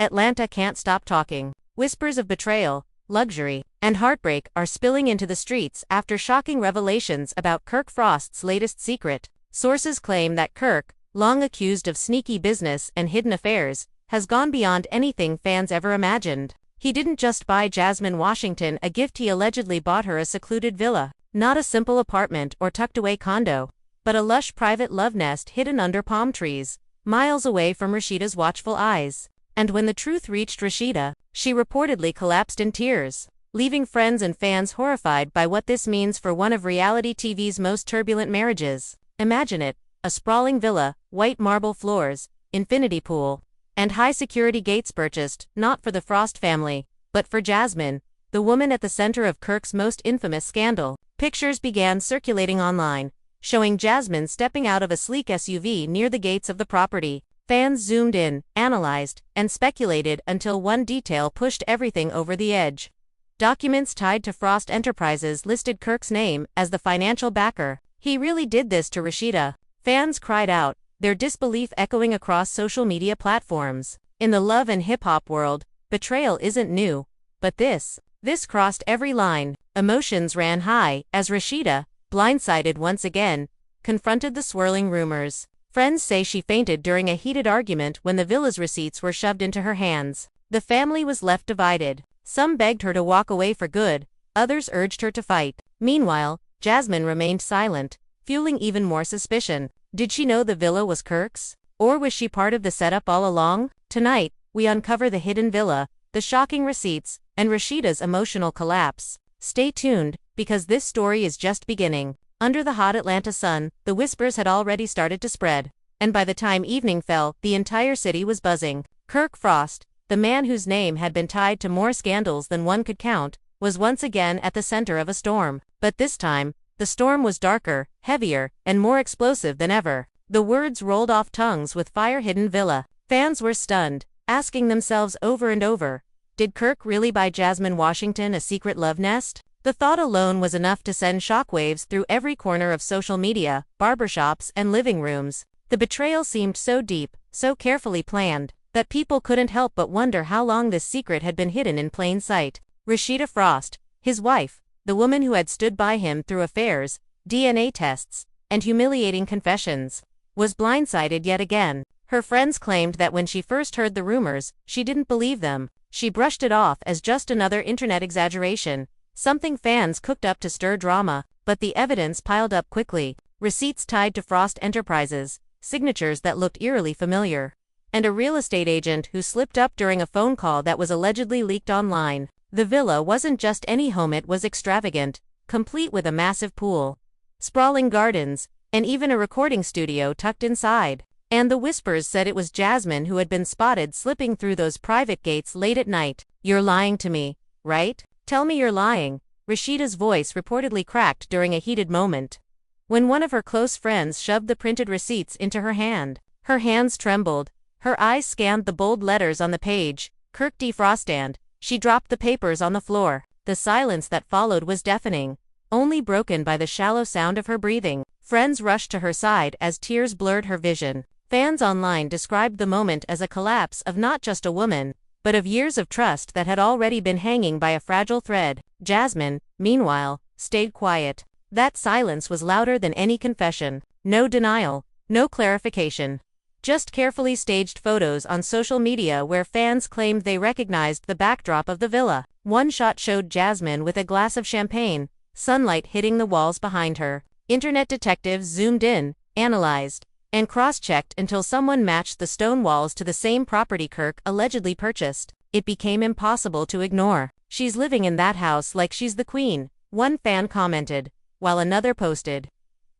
Atlanta can't stop talking. Whispers of betrayal, luxury, and heartbreak are spilling into the streets after shocking revelations about Kirk Frost's latest secret. Sources claim that Kirk, long accused of sneaky business and hidden affairs, has gone beyond anything fans ever imagined. He didn't just buy Jasmine Washington a gift, he allegedly bought her a secluded villa. Not a simple apartment or tucked-away condo, but a lush private love nest hidden under palm trees, miles away from Rasheeda's watchful eyes. And when the truth reached Rasheeda, she reportedly collapsed in tears, leaving friends and fans horrified by what this means for one of reality TV's most turbulent marriages. Imagine it, a sprawling villa, white marble floors, infinity pool, and high-security gates purchased, not for the Frost family, but for Jasmine, the woman at the center of Kirk's most infamous scandal. Pictures began circulating online, showing Jasmine stepping out of a sleek SUV near the gates of the property. Fans zoomed in, analyzed, and speculated until one detail pushed everything over the edge. Documents tied to Frost Enterprises listed Kirk's name as the financial backer. He really did this to Rasheeda. Fans cried out, their disbelief echoing across social media platforms. In the love and hip-hop world, betrayal isn't new, but this crossed every line. Emotions ran high as Rasheeda, blindsided once again, confronted the swirling rumors. Friends say she fainted during a heated argument when the villa's receipts were shoved into her hands. The family was left divided. Some begged her to walk away for good, others urged her to fight. Meanwhile, Jasmine remained silent, fueling even more suspicion. Did she know the villa was Kirk's? Or was she part of the setup all along? Tonight, we uncover the hidden villa, the shocking receipts, and Rasheeda's emotional collapse. Stay tuned, because this story is just beginning. Under the hot Atlanta sun, the whispers had already started to spread. And by the time evening fell, the entire city was buzzing. Kirk Frost, the man whose name had been tied to more scandals than one could count, was once again at the center of a storm. But this time, the storm was darker, heavier, and more explosive than ever. The words rolled off tongues with fire-hidden villa. Fans were stunned, asking themselves over and over, did Kirk really buy Jasmine Washington a secret love nest? The thought alone was enough to send shockwaves through every corner of social media, barbershops, and living rooms. The betrayal seemed so deep, so carefully planned, that people couldn't help but wonder how long this secret had been hidden in plain sight. Rasheeda Frost, his wife, the woman who had stood by him through affairs, DNA tests, and humiliating confessions, was blindsided yet again. Her friends claimed that when she first heard the rumors, she didn't believe them. She brushed it off as just another internet exaggeration, something fans cooked up to stir drama. But the evidence piled up quickly. Receipts tied to Frost Enterprises, signatures that looked eerily familiar, and a real estate agent who slipped up during a phone call that was allegedly leaked online. The villa wasn't just any home, it was extravagant, complete with a massive pool, sprawling gardens, and even a recording studio tucked inside. And the whispers said it was Jasmine who had been spotted slipping through those private gates late at night. You're lying to me, right? Tell me you're lying. Rasheeda's voice reportedly cracked during a heated moment, when one of her close friends shoved the printed receipts into her hand. Her hands trembled. Her eyes scanned the bold letters on the page, Kirk D. Frostand. She dropped the papers on the floor. The silence that followed was deafening, only broken by the shallow sound of her breathing. Friends rushed to her side as tears blurred her vision. Fans online described the moment as a collapse of not just a woman, but of years of trust that had already been hanging by a fragile thread. Jasmine, meanwhile, stayed quiet. That silence was louder than any confession. No denial, no clarification. Just carefully staged photos on social media where fans claimed they recognized the backdrop of the villa. One shot showed Jasmine with a glass of champagne, sunlight hitting the walls behind her. Internet detectives zoomed in, analyzed, and cross-checked until someone matched the stone walls to the same property Kirk allegedly purchased. It became impossible to ignore. She's living in that house like she's the queen, one fan commented, while another posted,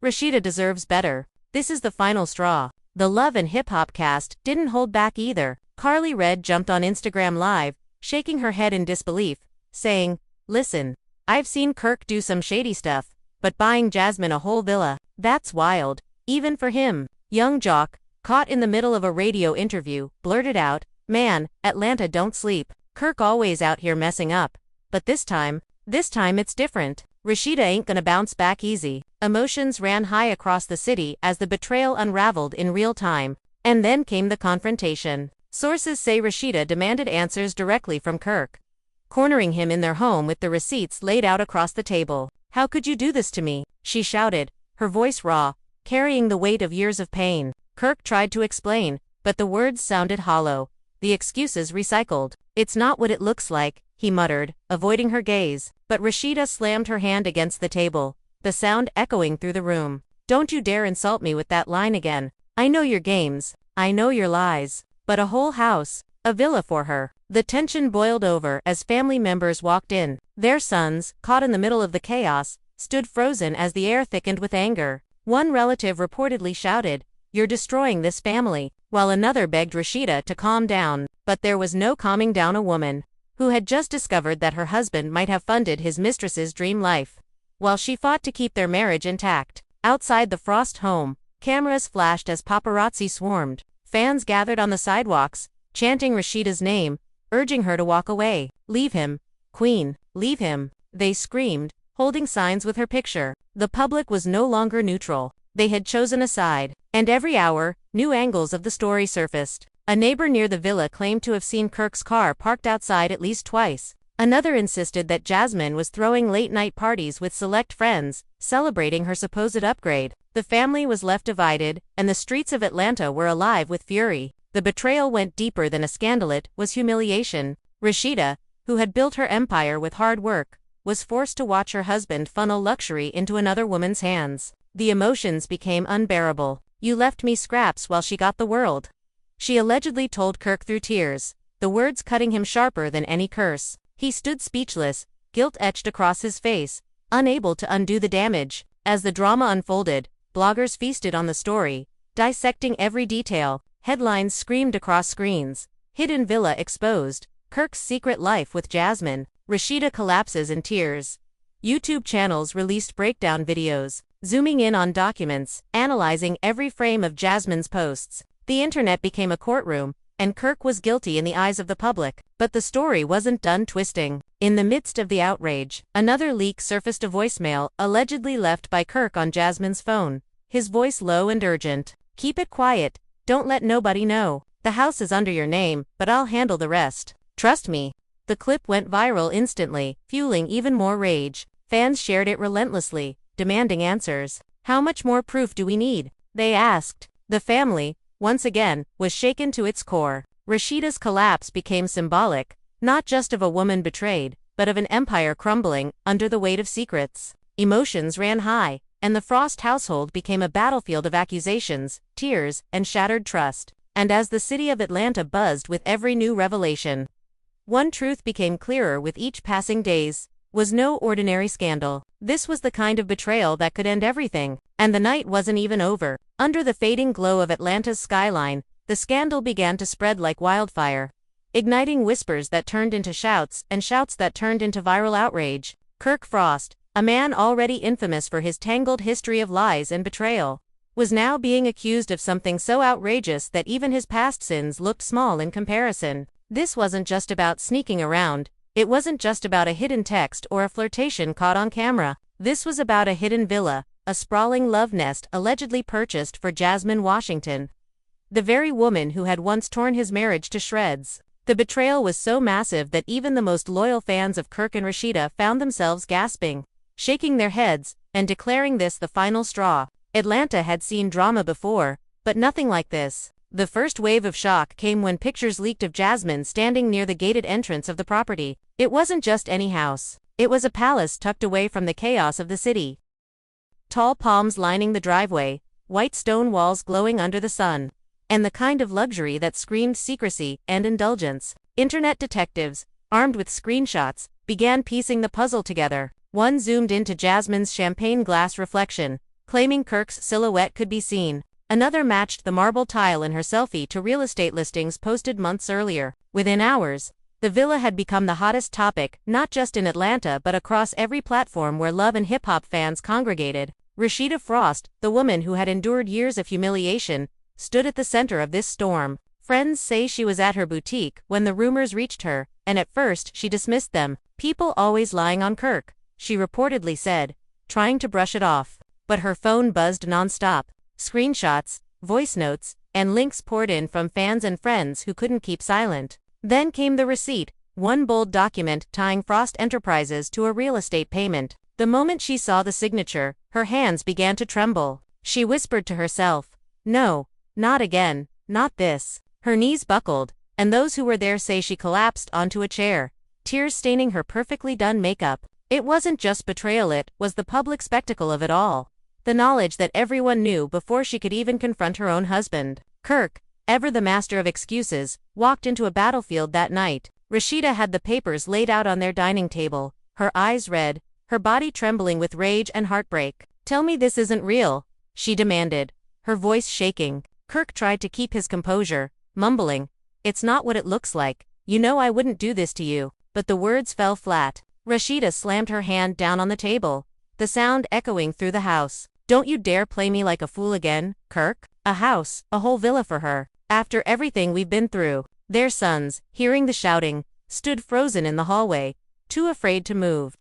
Rasheeda deserves better. This is the final straw. The Love and Hip Hop cast didn't hold back either. Carly Red jumped on Instagram Live, shaking her head in disbelief, saying, listen, I've seen Kirk do some shady stuff, but buying Jasmine a whole villa, that's wild, even for him. Young Jock, caught in the middle of a radio interview, blurted out, man, Atlanta don't sleep. Kirk always out here messing up. But this time it's different. Rasheeda ain't gonna bounce back easy. Emotions ran high across the city as the betrayal unraveled in real time. And then came the confrontation. Sources say Rasheeda demanded answers directly from Kirk, cornering him in their home with the receipts laid out across the table. "How could you do this to me?" she shouted, her voice raw, carrying the weight of years of pain. Kirk tried to explain, but the words sounded hollow, the excuses recycled. "It's not what it looks like," he muttered, avoiding her gaze. But Rasheeda slammed her hand against the table, the sound echoing through the room. "Don't you dare insult me with that line again. I know your games, I know your lies. But a whole house, a villa for her." The tension boiled over as family members walked in. Their sons, caught in the middle of the chaos, stood frozen as the air thickened with anger. One relative reportedly shouted, "You're destroying this family," while another begged Rasheeda to calm down. But there was no calming down a woman who had just discovered that her husband might have funded his mistress's dream life, while she fought to keep their marriage intact. Outside the Frost home, cameras flashed as paparazzi swarmed. Fans gathered on the sidewalks, chanting Rasheeda's name, urging her to walk away. "Leave him, Queen, leave him," they screamed, holding signs with her picture. The public was no longer neutral. They had chosen a side. And every hour, new angles of the story surfaced. A neighbor near the villa claimed to have seen Kirk's car parked outside at least twice. Another insisted that Jasmine was throwing late-night parties with select friends, celebrating her supposed upgrade. The family was left divided, and the streets of Atlanta were alive with fury. The betrayal went deeper than a scandal. It was humiliation. Rasheeda, who had built her empire with hard work, was forced to watch her husband funnel luxury into another woman's hands. The emotions became unbearable. "You left me scraps while she got the world," she allegedly told Kirk through tears, the words cutting him sharper than any curse. He stood speechless, guilt etched across his face, unable to undo the damage. As the drama unfolded, bloggers feasted on the story, dissecting every detail. Headlines screamed across screens. "Hidden villa exposed. Kirk's secret life with Jasmine. Rasheeda collapses in tears." YouTube channels released breakdown videos, zooming in on documents, analyzing every frame of Jasmine's posts. The internet became a courtroom, and Kirk was guilty in the eyes of the public. But the story wasn't done twisting. In the midst of the outrage, another leak surfaced, a voicemail allegedly left by Kirk on Jasmine's phone. His voice low and urgent. "Keep it quiet. Don't let nobody know. The house is under your name, but I'll handle the rest. Trust me." The clip went viral instantly, fueling even more rage. Fans shared it relentlessly, demanding answers. "How much more proof do we need?" they asked. The family, once again, was shaken to its core. Rasheeda's collapse became symbolic, not just of a woman betrayed, but of an empire crumbling under the weight of secrets. Emotions ran high, and the Frost household became a battlefield of accusations, tears, and shattered trust. And as the city of Atlanta buzzed with every new revelation, one truth became clearer with each passing days: was no ordinary scandal. This was the kind of betrayal that could end everything. And the night wasn't even over. Under the fading glow of Atlanta's skyline, the scandal began to spread like wildfire, igniting whispers that turned into shouts, and shouts that turned into viral outrage. Kirk Frost, a man already infamous for his tangled history of lies and betrayal, was now being accused of something so outrageous that even his past sins looked small in comparison. This wasn't just about sneaking around. It wasn't just about a hidden text or a flirtation caught on camera. This was about a hidden villa, a sprawling love nest allegedly purchased for Jasmine Washington, the very woman who had once torn his marriage to shreds. The betrayal was so massive that even the most loyal fans of Kirk and Rasheeda found themselves gasping, shaking their heads, and declaring this the final straw. Atlanta had seen drama before, but nothing like this. The first wave of shock came when pictures leaked of Jasmine standing near the gated entrance of the property. It wasn't just any house. It was a palace tucked away from the chaos of the city. Tall palms lining the driveway, white stone walls glowing under the sun, and the kind of luxury that screamed secrecy and indulgence. Internet detectives, armed with screenshots, began piecing the puzzle together. One zoomed into Jasmine's champagne glass reflection, claiming Kirk's silhouette could be seen. Another matched the marble tile in her selfie to real estate listings posted months earlier. Within hours, the villa had become the hottest topic, not just in Atlanta but across every platform where love and hip-hop fans congregated. Rasheeda Frost, the woman who had endured years of humiliation, stood at the center of this storm. Friends say she was at her boutique when the rumors reached her, and at first she dismissed them. "People always lying on Kirk," she reportedly said, trying to brush it off. But her phone buzzed nonstop. Screenshots, voice notes, and links poured in from fans and friends who couldn't keep silent. Then came the receipt, one bold document tying Frost Enterprises to a real estate payment. The moment she saw the signature, her hands began to tremble. She whispered to herself, "No, not again, not this." Her knees buckled, and those who were there say she collapsed onto a chair, tears staining her perfectly done makeup. It wasn't just betrayal, it was the public spectacle of it all. The knowledge that everyone knew before she could even confront her own husband. Kirk, ever the master of excuses, walked into a battlefield that night. Rasheeda had the papers laid out on their dining table, her eyes red, her body trembling with rage and heartbreak. "Tell me this isn't real," she demanded, her voice shaking. Kirk tried to keep his composure, mumbling, "It's not what it looks like. You know I wouldn't do this to you." But the words fell flat. Rasheeda slammed her hand down on the table, the sound echoing through the house. "Don't you dare play me like a fool again, Kirk." A house, a whole villa for her. After everything we've been through. Their sons, hearing the shouting, stood frozen in the hallway, too afraid to move,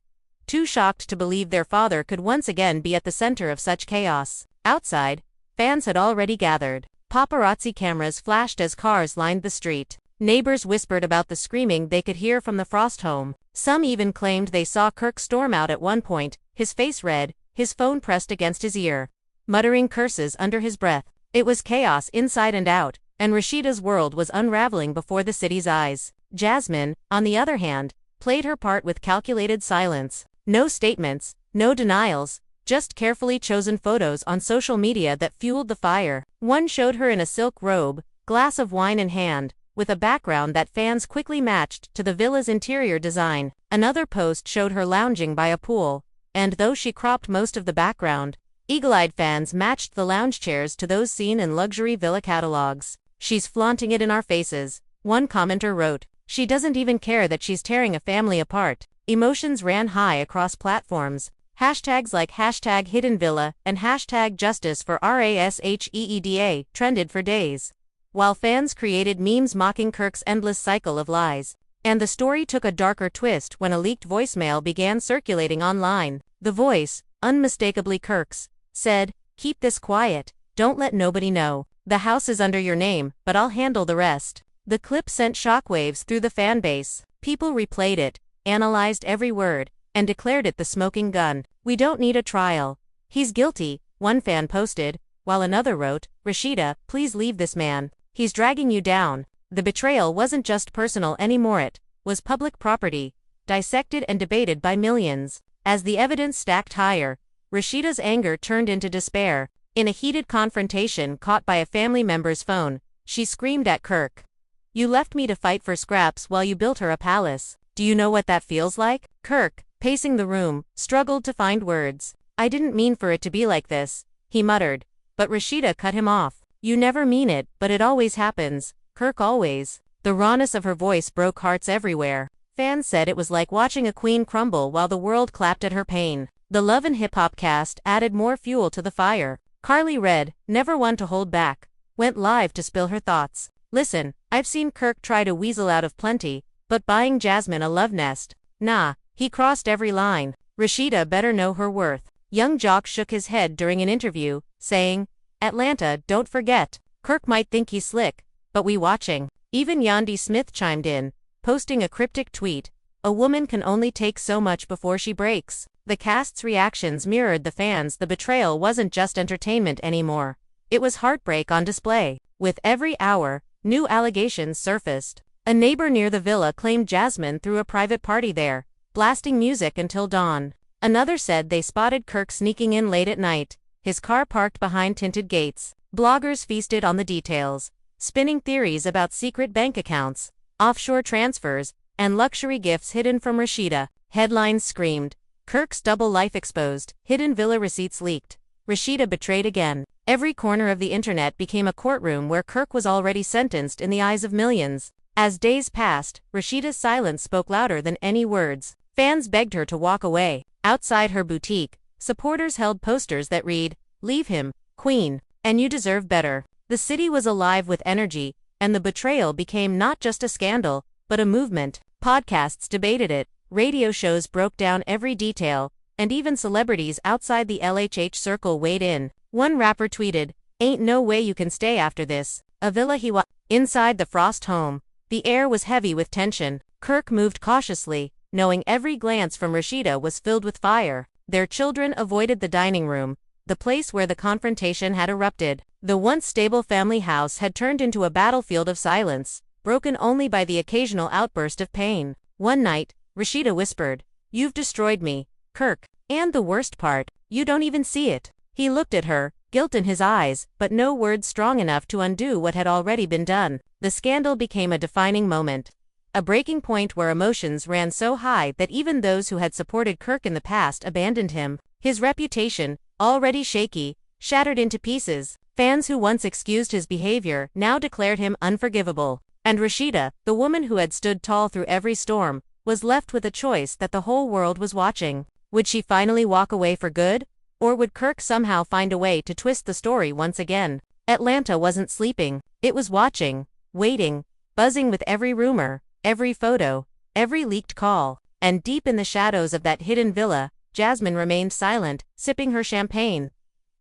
too shocked to believe their father could once again be at the center of such chaos. Outside, fans had already gathered. Paparazzi cameras flashed as cars lined the street. Neighbors whispered about the screaming they could hear from the Frost home. Some even claimed they saw Kirk storm out at one point, his face red, his phone pressed against his ear, muttering curses under his breath. It was chaos inside and out, and Rasheeda's world was unraveling before the city's eyes. Jasmine, on the other hand, played her part with calculated silence. No statements, no denials, just carefully chosen photos on social media that fueled the fire. One showed her in a silk robe, glass of wine in hand, with a background that fans quickly matched to the villa's interior design. Another post showed her lounging by a pool, and though she cropped most of the background, eagle-eyed fans matched the lounge chairs to those seen in luxury villa catalogs. "She's flaunting it in our faces," one commenter wrote. "She doesn't even care that she's tearing a family apart." Emotions ran high across platforms. Hashtags like #HiddenVilla and #JusticeForRasheeda trended for days, while fans created memes mocking Kirk's endless cycle of lies. And the story took a darker twist when a leaked voicemail began circulating online. The voice, unmistakably Kirk's, said, "Keep this quiet, don't let nobody know. The house is under your name, but I'll handle the rest." The clip sent shockwaves through the fan base. People replayed it, analyzed every word, and declared it the smoking gun. "We don't need a trial. He's guilty," one fan posted, while another wrote, "Rasheeda, please leave this man. He's dragging you down." The betrayal wasn't just personal anymore, it was public property, dissected and debated by millions. As the evidence stacked higher, Rasheeda's anger turned into despair. In a heated confrontation caught by a family member's phone, she screamed at Kirk, "You left me to fight for scraps while you built her a palace. Do you know what that feels like?" Kirk, pacing the room, struggled to find words. "I didn't mean for it to be like this," he muttered, but Rasheeda cut him off. "You never mean it, but it always happens, Kirk, always." The rawness of her voice broke hearts everywhere. Fans said it was like watching a queen crumble while the world clapped at her pain. The Love and Hip Hop cast added more fuel to the fire. Carly Red, never one to hold back, went live to spill her thoughts. "Listen, I've seen Kirk try to weasel out of plenty, but buying Jasmine a love nest? Nah, he crossed every line. Rasheeda better know her worth." Young Jock shook his head during an interview, saying, "Atlanta, don't forget. Kirk might think he's slick, but we watching." Even Yandi Smith chimed in, posting a cryptic tweet, "A woman can only take so much before she breaks." The cast's reactions mirrored the fans. The betrayal wasn't just entertainment anymore. It was heartbreak on display. With every hour, new allegations surfaced. A neighbor near the villa claimed Jasmine threw a private party there, blasting music until dawn. Another said they spotted Kirk sneaking in late at night, his car parked behind tinted gates. Bloggers feasted on the details, spinning theories about secret bank accounts, offshore transfers, and luxury gifts hidden from Rasheeda. Headlines screamed, "Kirk's double life exposed, hidden villa receipts leaked, Rasheeda betrayed again." Every corner of the internet became a courtroom where Kirk was already sentenced in the eyes of millions. As days passed, Rasheeda's silence spoke louder than any words. Fans begged her to walk away. Outside her boutique, supporters held posters that read, "Leave him, Queen, and you deserve better." The city was alive with energy, and the betrayal became not just a scandal, but a movement. Podcasts debated it, radio shows broke down every detail, and even celebrities outside the LHH circle weighed in. One rapper tweeted, "Ain't no way you can stay after this. A villa he was. Inside the Frost home, the air was heavy with tension. Kirk moved cautiously, knowing every glance from Rasheeda was filled with fire. Their children avoided the dining room, the place where the confrontation had erupted. The once stable family house had turned into a battlefield of silence, broken only by the occasional outburst of pain. One night, Rasheeda whispered, "You've destroyed me, Kirk. And the worst part, you don't even see it." He looked at her, guilt in his eyes, but no words strong enough to undo what had already been done. The scandal became a defining moment. A breaking point where emotions ran so high that even those who had supported Kirk in the past abandoned him. His reputation, already shaky, shattered into pieces. Fans who once excused his behavior now declared him unforgivable. And Rasheeda, the woman who had stood tall through every storm, was left with a choice that the whole world was watching. Would she finally walk away for good? Or would Kirk somehow find a way to twist the story once again? Atlanta wasn't sleeping. It was watching, waiting, buzzing with every rumor, every photo, every leaked call. And deep in the shadows of that hidden villa, Jasmine remained silent, sipping her champagne,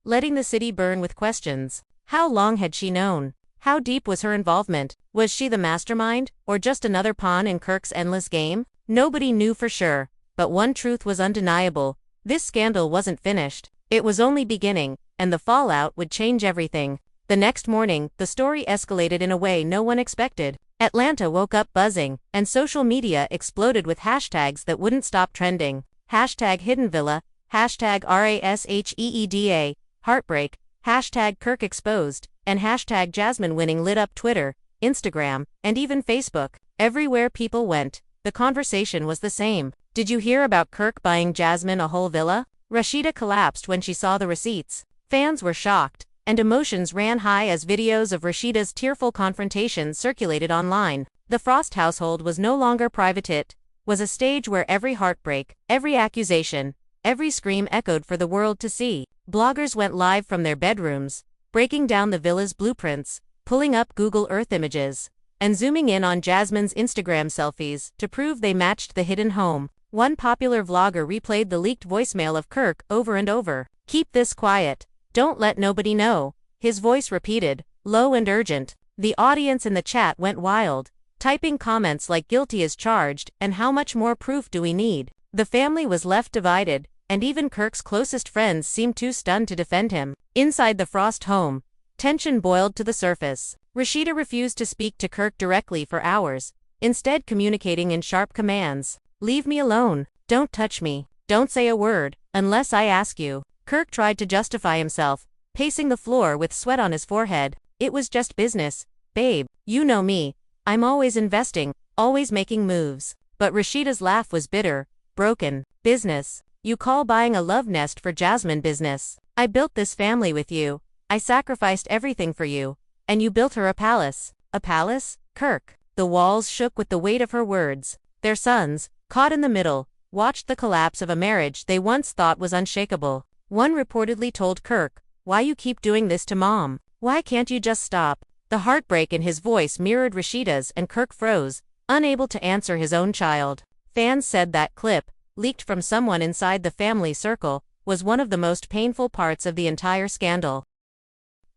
letting the city burn with questions. How long had she known? How deep was her involvement? Was she the mastermind, or just another pawn in Kirk's endless game? Nobody knew for sure, but one truth was undeniable. This scandal wasn't finished. It was only beginning, and the fallout would change everything. The next morning, the story escalated in a way no one expected. Atlanta woke up buzzing, and social media exploded with hashtags that wouldn't stop trending. Hashtag Hidden Villa, hashtag RASHEEDA, Heartbreak, hashtag Kirk Exposed, and hashtag Jasmine Winning lit up Twitter, Instagram, and even Facebook. Everywhere people went, the conversation was the same. Did you hear about Kirk buying Jasmine a whole villa? Rasheeda collapsed when she saw the receipts. Fans were shocked, and emotions ran high as videos of Rasheeda's tearful confrontation circulated online. The Frost household was no longer private. It was a stage where every heartbreak, every accusation, every scream echoed for the world to see. Bloggers went live from their bedrooms, breaking down the villa's blueprints, pulling up Google Earth images, and zooming in on Jasmine's Instagram selfies to prove they matched the hidden home. One popular vlogger replayed the leaked voicemail of Kirk over and over. "Keep this quiet. Don't let nobody know," his voice repeated, low and urgent. The audience in the chat went wild, typing comments like "guilty as charged" and "how much more proof do we need?" The family was left divided, and even Kirk's closest friends seemed too stunned to defend him. Inside the Frost home, tension boiled to the surface. Rasheeda refused to speak to Kirk directly for hours, instead communicating in sharp commands. "Leave me alone. Don't touch me. Don't say a word, unless I ask you." Kirk tried to justify himself, pacing the floor with sweat on his forehead. "It was just business, babe. You know me. I'm always investing, always making moves." But Rasheeda's laugh was bitter, broken. "Business? You call buying a love nest for Jasmine business? I built this family with you. I sacrificed everything for you. And you built her a palace." "A palace, Kirk?" The walls shook with the weight of her words. Their sons, caught in the middle, watched the collapse of a marriage they once thought was unshakable. One reportedly told Kirk, "Why you keep doing this to Mom? Why can't you just stop?" The heartbreak in his voice mirrored Rasheeda's, and Kirk froze, unable to answer his own child. Fans said that clip, leaked from someone inside the family circle, was one of the most painful parts of the entire scandal.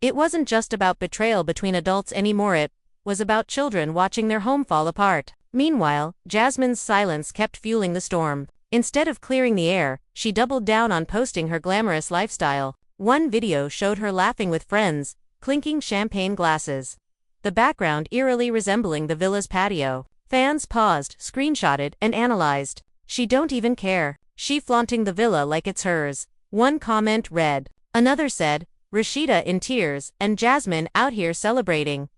It wasn't just about betrayal between adults anymore, it was about children watching their home fall apart. Meanwhile, Jasmine's silence kept fueling the storm. Instead of clearing the air, she doubled down on posting her glamorous lifestyle. One video showed her laughing with friends, clinking champagne glasses, the background eerily resembling the villa's patio. Fans paused, screenshotted, and analyzed. "She don't even care. She flaunting the villa like it's hers." One comment read. Another said, "Rasheeda in tears, and Jasmine out here celebrating.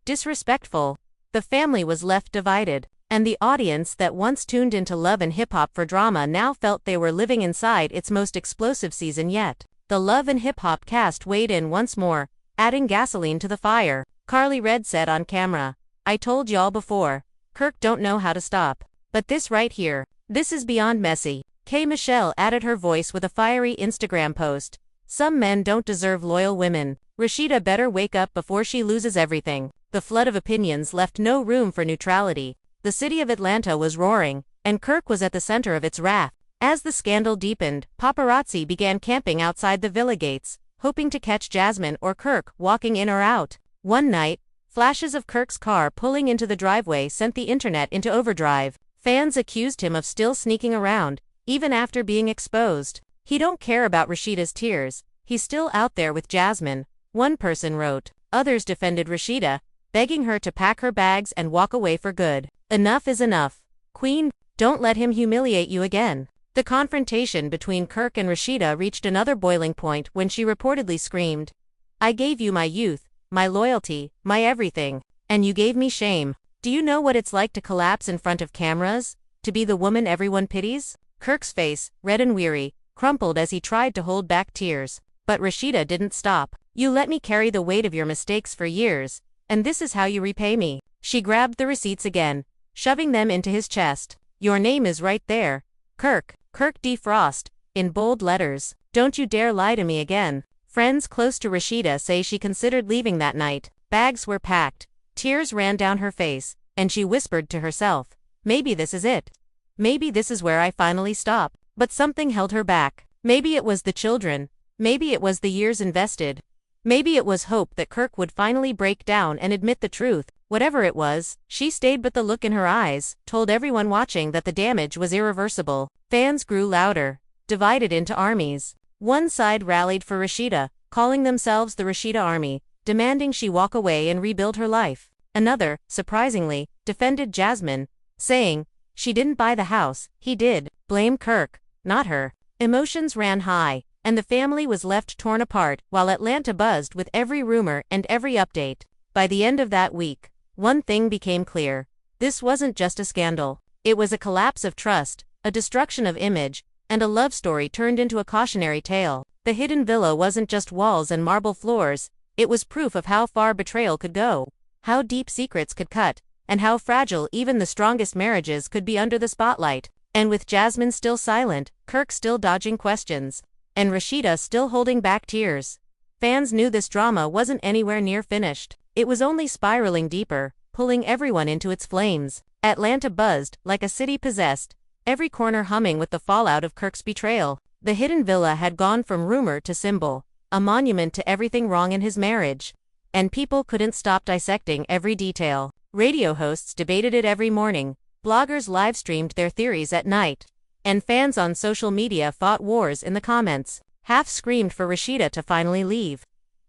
Disrespectful." The family was left divided, and the audience that once tuned into Love and Hip Hop for drama now felt they were living inside its most explosive season yet. The Love and Hip Hop cast weighed in once more, adding gasoline to the fire. Carly Red said on camera, "I told y'all before, Kirk don't know how to stop. But this right here, this is beyond messy." K. Michelle added her voice with a fiery Instagram post. "Some men don't deserve loyal women. Rasheeda better wake up before she loses everything." The flood of opinions left no room for neutrality. The city of Atlanta was roaring, and Kirk was at the center of its wrath. As the scandal deepened, paparazzi began camping outside the villa gates, hoping to catch Jasmine or Kirk walking in or out. One night, flashes of Kirk's car pulling into the driveway sent the internet into overdrive. Fans accused him of still sneaking around, even after being exposed. He don't care about Rasheeda's tears. He's still out there with Jasmine, one person wrote. Others defended Rasheeda, begging her to pack her bags and walk away for good. Enough is enough. Queen, don't let him humiliate you again. The confrontation between Kirk and Rasheeda reached another boiling point when she reportedly screamed, "I gave you my youth, my loyalty, my everything, and you gave me shame. Do you know what it's like to collapse in front of cameras? To be the woman everyone pities?" Kirk's face, red and weary, crumpled as he tried to hold back tears. But Rasheeda didn't stop. "You let me carry the weight of your mistakes for years, and this is how you repay me." She grabbed the receipts again, shoving them into his chest. "Your name is right there. Kirk, Kirk D. Frost, in bold letters. Don't you dare lie to me again." Friends close to Rasheeda say she considered leaving that night. Bags were packed, tears ran down her face, and she whispered to herself, "Maybe this is it. Maybe this is where I finally stop." But something held her back. Maybe it was the children. Maybe it was the years invested. Maybe it was hope that Kirk would finally break down and admit the truth. Whatever it was, she stayed, but the look in her eyes told everyone watching that the damage was irreversible. Fans grew louder, divided into armies. One side rallied for Rasheeda, calling themselves the Rasheeda Army, demanding she walk away and rebuild her life. Another, surprisingly, defended Jasmine, saying, "She didn't buy the house, he did. Blame Kirk, not her." Emotions ran high, and the family was left torn apart while Atlanta buzzed with every rumor and every update. By the end of that week, one thing became clear. This wasn't just a scandal. It was a collapse of trust, a destruction of image, and a love story turned into a cautionary tale. The hidden villa wasn't just walls and marble floors, it was proof of how far betrayal could go, how deep secrets could cut, and how fragile even the strongest marriages could be under the spotlight. And with Jasmine still silent, Kirk still dodging questions, and Rasheeda still holding back tears, fans knew this drama wasn't anywhere near finished. It was only spiraling deeper, pulling everyone into its flames. Atlanta buzzed like a city possessed, every corner humming with the fallout of Kirk's betrayal. The hidden villa had gone from rumor to symbol, a monument to everything wrong in his marriage. And people couldn't stop dissecting every detail. Radio hosts debated it every morning, bloggers live-streamed their theories at night, and fans on social media fought wars in the comments. Half screamed for Rasheeda to finally leave,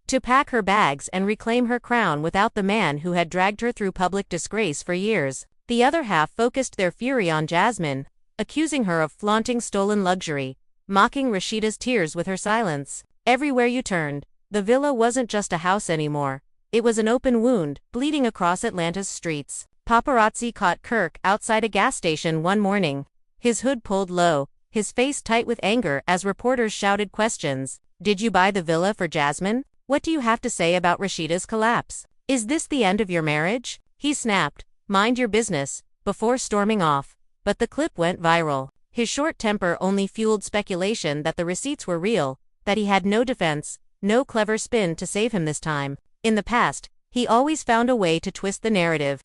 to pack her bags and reclaim her crown without the man who had dragged her through public disgrace for years. The other half focused their fury on Jasmine, accusing her of flaunting stolen luxury, mocking Rasheeda's tears with her silence. Everywhere you turned, the villa wasn't just a house anymore. It was an open wound, bleeding across Atlanta's streets. Paparazzi caught Kirk outside a gas station one morning, his hood pulled low, his face tight with anger as reporters shouted questions. "Did you buy the villa for Jasmine? What do you have to say about Rasheeda's collapse? Is this the end of your marriage?" He snapped, "Mind your business," before storming off. But the clip went viral. His short temper only fueled speculation that the receipts were real, that he had no defense, no clever spin to save him this time. In the past, he always found a way to twist the narrative,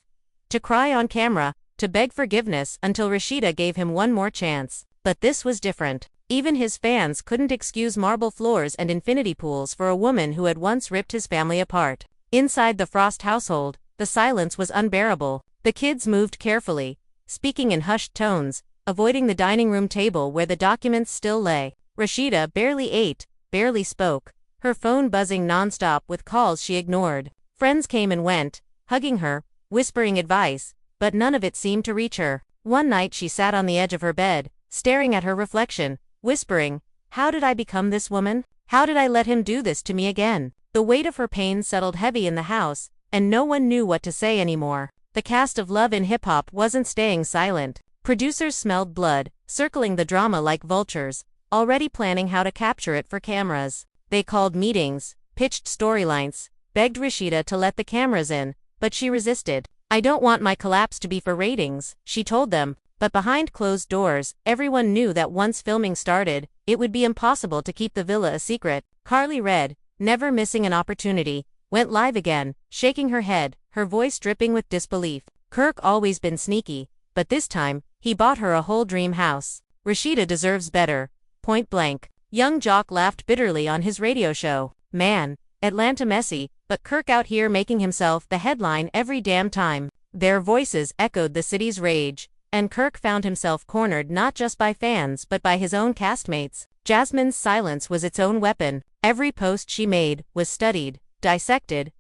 to cry on camera, to beg forgiveness until Rasheeda gave him one more chance. But this was different. Even his fans couldn't excuse marble floors and infinity pools for a woman who had once ripped his family apart. Inside the Frost household, the silence was unbearable. The kids moved carefully, speaking in hushed tones, avoiding the dining room table where the documents still lay. Rasheeda barely ate, barely spoke, her phone buzzing nonstop with calls she ignored. Friends came and went, hugging her, whispering advice, but none of it seemed to reach her. One night she sat on the edge of her bed, staring at her reflection, whispering, "How did I become this woman? How did I let him do this to me again?" The weight of her pain settled heavy in the house, and no one knew what to say anymore. The cast of Love in Hip Hop wasn't staying silent. Producers smelled blood, circling the drama like vultures, already planning how to capture it for cameras. They called meetings, pitched storylines, begged Rasheeda to let the cameras in, but she resisted. "I don't want my collapse to be for ratings," she told them. But behind closed doors, everyone knew that once filming started, it would be impossible to keep the villa a secret. Carly Red, never missing an opportunity, went live again, shaking her head, her voice dripping with disbelief. Kirk always been sneaky, but this time, he bought her a whole dream house. Rasheeda deserves better. Point blank. Young Jock laughed bitterly on his radio show. "Man, Atlanta messy, but Kirk out here making himself the headline every damn time. Their voices echoed the city's rage, and Kirk found himself cornered not just by fans but by his own castmates. Jasmine's silence was its own weapon. Every post she made was studied, dissected.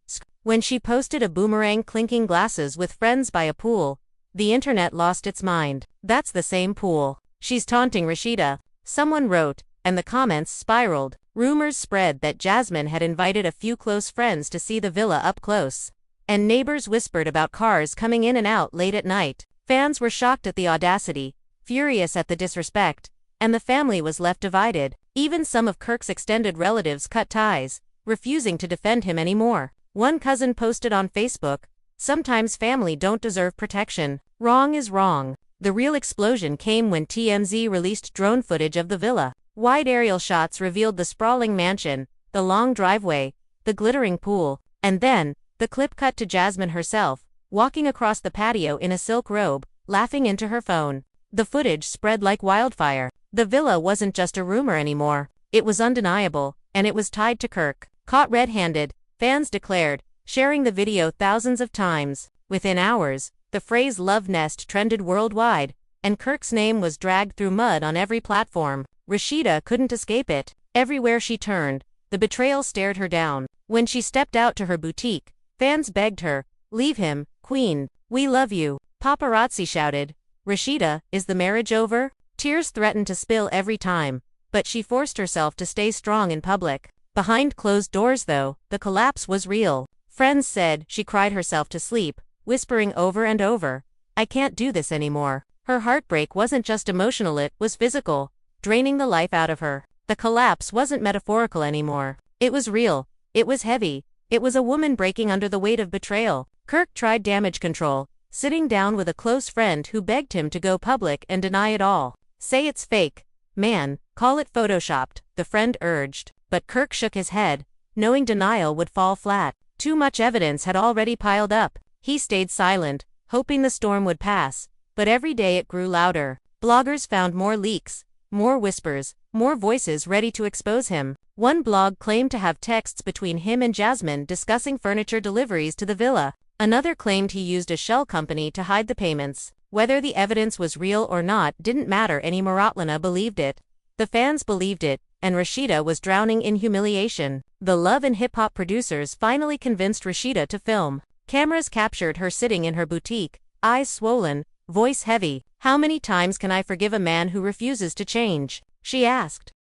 When she posted a boomerang clinking glasses with friends by a pool, the internet lost its mind. That's the same pool. She's taunting Rasheeda, someone wrote, and the comments spiraled. Rumors spread that Jasmine had invited a few close friends to see the villa up close, and neighbors whispered about cars coming in and out late at night. Fans were shocked at the audacity, furious at the disrespect, and the family was left divided. Even some of Kirk's extended relatives cut ties, refusing to defend him anymore. One cousin posted on Facebook, "Sometimes family don't deserve protection. Wrong is wrong." The real explosion came when TMZ released drone footage of the villa. Wide aerial shots revealed the sprawling mansion, the long driveway, the glittering pool, and then, the clip cut to Jasmine herself, walking across the patio in a silk robe, laughing into her phone. The footage spread like wildfire. The villa wasn't just a rumor anymore. It was undeniable, and it was tied to Kirk. Caught red-handed, fans declared, sharing the video thousands of times. Within hours, the phrase "love nest" trended worldwide, and Kirk's name was dragged through mud on every platform. Rasheeda couldn't escape it. Everywhere she turned, the betrayal stared her down. When she stepped out to her boutique, fans begged her, "Leave him, Queen. We love you." Paparazzi shouted, "Rasheeda, is the marriage over?" Tears threatened to spill every time, but she forced herself to stay strong in public. Behind closed doors though, the collapse was real. Friends said she cried herself to sleep, whispering over and over, "I can't do this anymore." Her heartbreak wasn't just emotional, it was physical, draining the life out of her. The collapse wasn't metaphorical anymore. It was real. It was heavy. It was a woman breaking under the weight of betrayal. Kirk tried damage control, sitting down with a close friend who begged him to go public and deny it all. "Say it's fake, man, call it photoshopped," the friend urged. But Kirk shook his head, knowing denial would fall flat. Too much evidence had already piled up. He stayed silent, hoping the storm would pass, but every day it grew louder. Bloggers found more leaks, more whispers, more voices ready to expose him. One blog claimed to have texts between him and Jasmine discussing furniture deliveries to the villa. Another claimed he used a shell company to hide the payments. Whether the evidence was real or not didn't matter anymore. Atlanta believed it. The fans believed it, and Rasheeda was drowning in humiliation. The Love and Hip Hop producers finally convinced Rasheeda to film. Cameras captured her sitting in her boutique, eyes swollen, voice heavy. "How many times can I forgive a man who refuses to change?" she asked,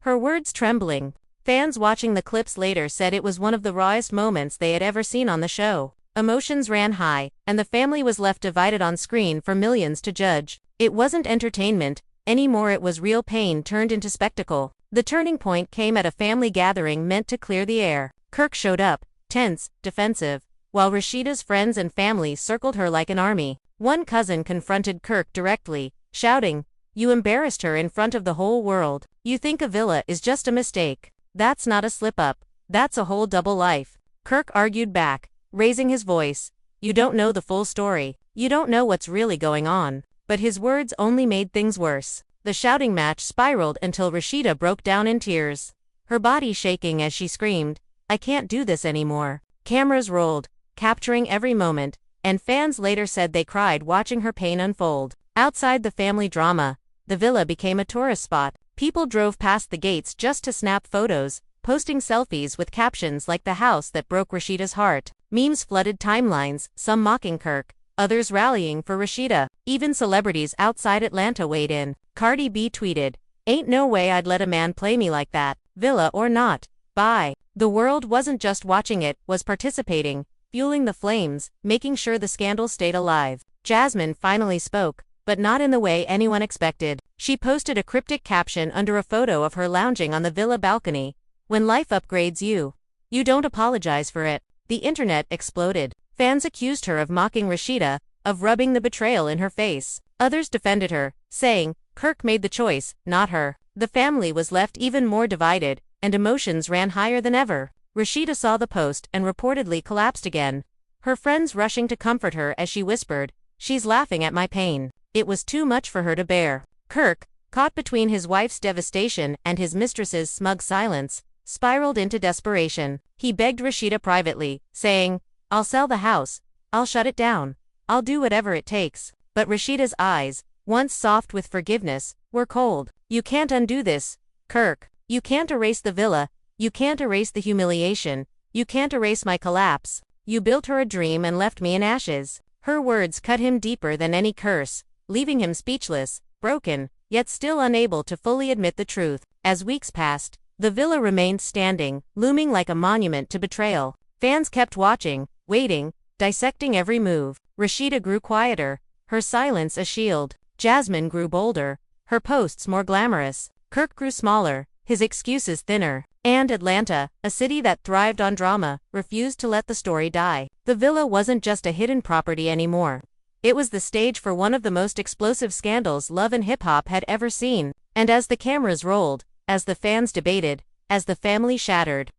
her words trembling. Fans watching the clips later said it was one of the rawest moments they had ever seen on the show. Emotions ran high, and the family was left divided on screen for millions to judge. It wasn't entertainment anymore, it was real pain turned into spectacle. The turning point came at a family gathering meant to clear the air. Kirk showed up, tense, defensive, while Rasheeda's friends and family circled her like an army. One cousin confronted Kirk directly, shouting, "You embarrassed her in front of the whole world. You think a villa is just a mistake. That's not a slip-up. That's a whole double life." Kirk argued back, raising his voice, "You don't know the full story. You don't know what's really going on." But his words only made things worse. The shouting match spiraled until Rasheeda broke down in tears, her body shaking as she screamed, "I can't do this anymore." Cameras rolled, capturing every moment, and fans later said they cried watching her pain unfold. Outside the family drama, the villa became a tourist spot. People drove past the gates just to snap photos, posting selfies with captions like "the house that broke Rasheeda's heart." Memes flooded timelines, some mocking Kirk, others rallying for Rasheeda. Even celebrities outside Atlanta weighed in. Cardi B tweeted, "Ain't no way I'd let a man play me like that, villa or not. Bye." The world wasn't just watching, it was participating, fueling the flames, making sure the scandal stayed alive. Jasmine finally spoke, but not in the way anyone expected. She posted a cryptic caption under a photo of her lounging on the villa balcony, "When life upgrades you, you don't apologize for it." The internet exploded. Fans accused her of mocking Rasheeda, of rubbing the betrayal in her face. Others defended her, saying, Kirk made the choice, not her. The family was left even more divided, and emotions ran higher than ever. Rasheeda saw the post and reportedly collapsed again, her friends rushing to comfort her as she whispered, "She's laughing at my pain." It was too much for her to bear. Kirk, caught between his wife's devastation and his mistress's smug silence, spiraled into desperation. He begged Rasheeda privately, saying, "I'll sell the house. I'll shut it down. I'll do whatever it takes." But Rasheeda's eyes, once soft with forgiveness, were cold. "You can't undo this, Kirk. You can't erase the villa. You can't erase the humiliation. You can't erase my collapse. You built her a dream and left me in ashes." Her words cut him deeper than any curse, leaving him speechless, broken, yet still unable to fully admit the truth. As weeks passed, the villa remained standing, looming like a monument to betrayal. Fans kept watching, waiting, dissecting every move. Rasheeda grew quieter, her silence a shield. Jasmine grew bolder, her posts more glamorous. Kirk grew smaller, his excuses thinner. And Atlanta, a city that thrived on drama, refused to let the story die. The villa wasn't just a hidden property anymore. It was the stage for one of the most explosive scandals love and hip-hop had ever seen. And as the cameras rolled, as the fans debated, as the family shattered,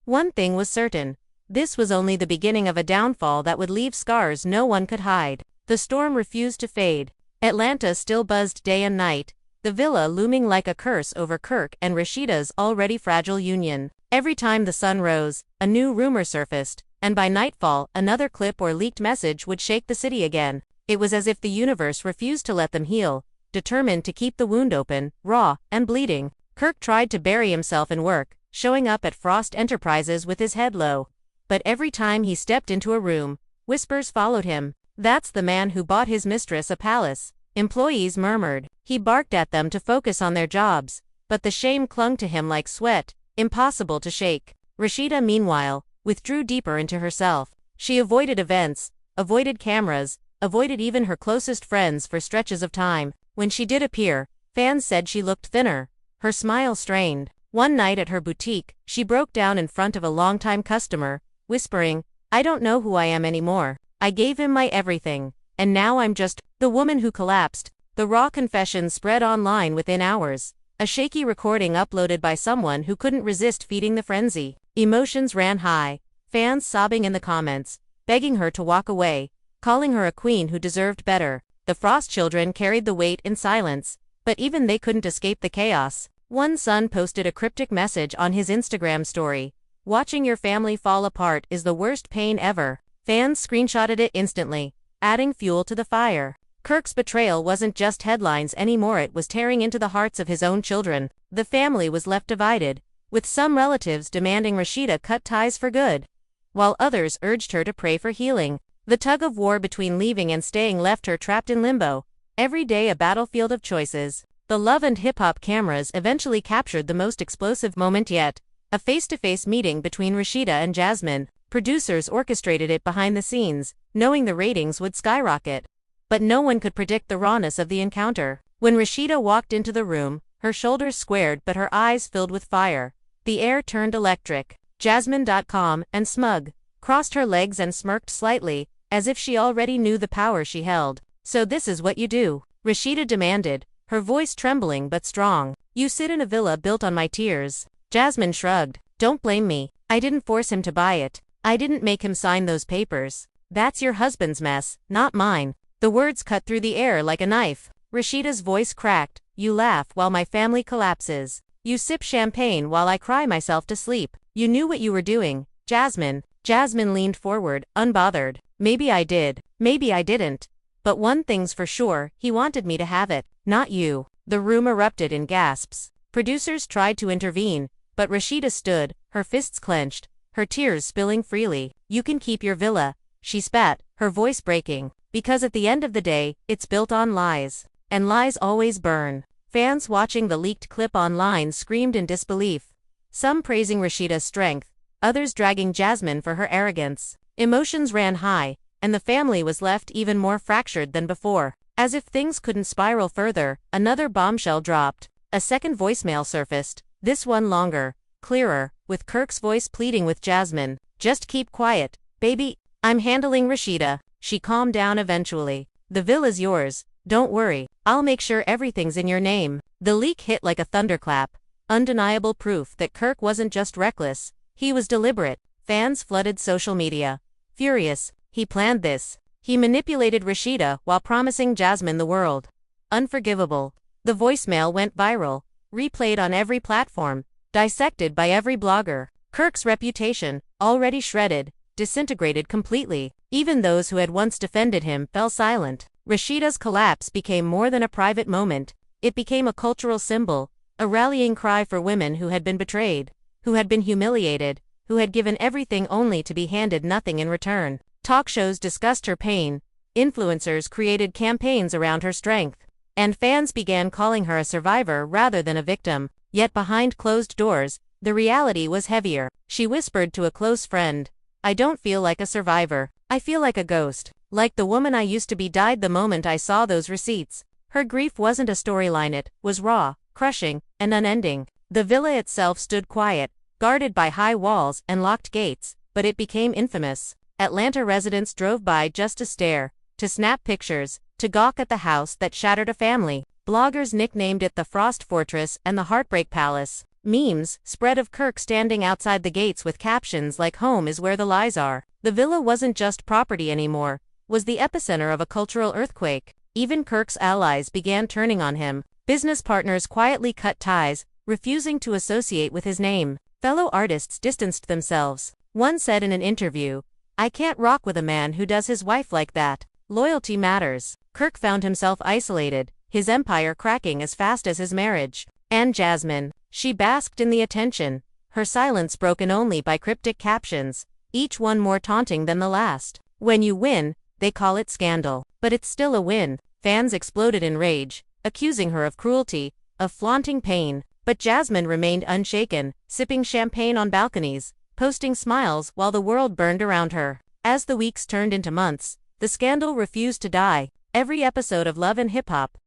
one thing was certain. This was only the beginning of a downfall that would leave scars no one could hide. The storm refused to fade. Atlanta still buzzed day and night, the villa looming like a curse over Kirk and Rasheeda's already fragile union. Every time the sun rose, a new rumor surfaced, and by nightfall, another clip or leaked message would shake the city again. It was as if the universe refused to let them heal, determined to keep the wound open, raw, and bleeding. Kirk tried to bury himself in work, showing up at Frost Enterprises with his head low. But every time he stepped into a room, whispers followed him. "That's the man who bought his mistress a palace." Employees murmured. He barked at them to focus on their jobs, but the shame clung to him like sweat, impossible to shake. Rasheeda, meanwhile, withdrew deeper into herself. She avoided events, avoided cameras, avoided even her closest friends for stretches of time. When she did appear, fans said she looked thinner, her smile strained. One night at her boutique, she broke down in front of a longtime customer, whispering, "I don't know who I am anymore. I gave him my everything, and now I'm just..." The woman who collapsed. The raw confession spread online within hours. A shaky recording uploaded by someone who couldn't resist feeding the frenzy. Emotions ran high, fans sobbing in the comments, begging her to walk away, calling her a queen who deserved better. The Frost children carried the weight in silence, but even they couldn't escape the chaos. One son posted a cryptic message on his Instagram story. "Watching your family fall apart is the worst pain ever." Fans screenshotted it instantly, adding fuel to the fire. Kirk's betrayal wasn't just headlines anymore, it was tearing into the hearts of his own children. The family was left divided, with some relatives demanding Rasheeda cut ties for good, while others urged her to pray for healing. The tug-of-war between leaving and staying left her trapped in limbo, every day a battlefield of choices. The Love and Hip-Hop cameras eventually captured the most explosive moment yet, a face-to-face meeting between Rasheeda and Jasmine. Producers orchestrated it behind the scenes, knowing the ratings would skyrocket. But no one could predict the rawness of the encounter. When Rasheeda walked into the room, her shoulders squared but her eyes filled with fire. The air turned electric. Jasmine, calm and smug, crossed her legs and smirked slightly, as if she already knew the power she held. "So this is what you do?" Rasheeda demanded, her voice trembling but strong. "You sit in a villa built on my tears." Jasmine shrugged. "Don't blame me. I didn't force him to buy it. I didn't make him sign those papers. That's your husband's mess, not mine." The words cut through the air like a knife. Rasheeda's voice cracked. "You laugh while my family collapses. You sip champagne while I cry myself to sleep. You knew what you were doing, Jasmine." Jasmine leaned forward, unbothered. "Maybe I did, maybe I didn't. But one thing's for sure, he wanted me to have it, not you." The room erupted in gasps. Producers tried to intervene, but Rasheeda stood, her fists clenched, her tears spilling freely. "You can keep your villa," she spat, her voice breaking. "Because at the end of the day, it's built on lies. And lies always burn." Fans watching the leaked clip online screamed in disbelief. Some praising Rasheeda's strength, others dragging Jasmine for her arrogance. Emotions ran high, and the family was left even more fractured than before. As if things couldn't spiral further, another bombshell dropped. A second voicemail surfaced, this one longer, clearer, with Kirk's voice pleading with Jasmine. "Just keep quiet, baby. I'm handling Rasheeda." She calmed down eventually. "The villa's yours. Don't worry. I'll make sure everything's in your name." The leak hit like a thunderclap. Undeniable proof that Kirk wasn't just reckless, he was deliberate. Fans flooded social media. Furious, he planned this. He manipulated Rasheeda while promising Jasmine the world. Unforgivable. The voicemail went viral, replayed on every platform, dissected by every blogger. Kirk's reputation, already shredded, disintegrated completely. Even those who had once defended him fell silent. Rasheeda's collapse became more than a private moment. It became a cultural symbol, a rallying cry for women who had been betrayed, who had been humiliated, who had given everything only to be handed nothing in return. Talk shows discussed her pain, influencers created campaigns around her strength, and fans began calling her a survivor rather than a victim. Yet behind closed doors, the reality was heavier. She whispered to a close friend, "I don't feel like a survivor. I feel like a ghost. Like the woman I used to be died the moment I saw those receipts." Her grief wasn't a storyline, it was raw, crushing, and unending. The villa itself stood quiet, guarded by high walls and locked gates, but it became infamous. Atlanta residents drove by just to stare, to snap pictures, to gawk at the house that shattered a family. Bloggers nicknamed it the Frost Fortress and the Heartbreak Palace. Memes spread of Kirk standing outside the gates with captions like "Home is where the lies are." The villa wasn't just property anymore, was the epicenter of a cultural earthquake. Even Kirk's allies began turning on him. Business partners quietly cut ties, refusing to associate with his name. Fellow artists distanced themselves. One said in an interview, "I can't rock with a man who does his wife like that. Loyalty matters." Kirk found himself isolated, his empire cracking as fast as his marriage. And Jasmine, she basked in the attention, her silence broken only by cryptic captions, each one more taunting than the last. When you win, they call it scandal. But it's still a win. Fans exploded in rage, accusing her of cruelty, of flaunting pain. But Jasmine remained unshaken, sipping champagne on balconies, posting smiles while the world burned around her. As the weeks turned into months, the scandal refused to die. Every episode of Love and Hip Hop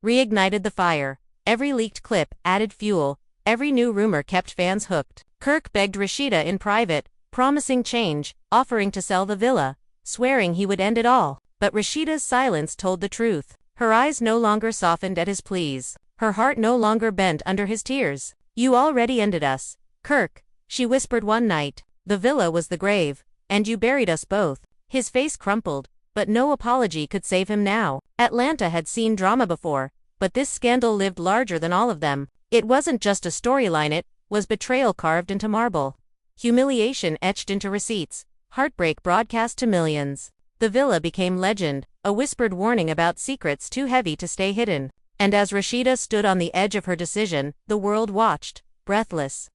reignited the fire. Every leaked clip added fuel. Every new rumor kept fans hooked. Kirk begged Rasheeda in private, promising change, offering to sell the villa, swearing he would end it all. But Rasheeda's silence told the truth. Her eyes no longer softened at his pleas. Her heart no longer bent under his tears. "You already ended us, Kirk," she whispered one night. "The villa was the grave, and you buried us both." His face crumpled, but no apology could save him now. Atlanta had seen drama before, but this scandal lived larger than all of them. It wasn't just a storyline, it was betrayal carved into marble. Humiliation etched into receipts. Heartbreak broadcast to millions. The villa became legend, a whispered warning about secrets too heavy to stay hidden. And as Rasheeda stood on the edge of her decision, the world watched, breathless,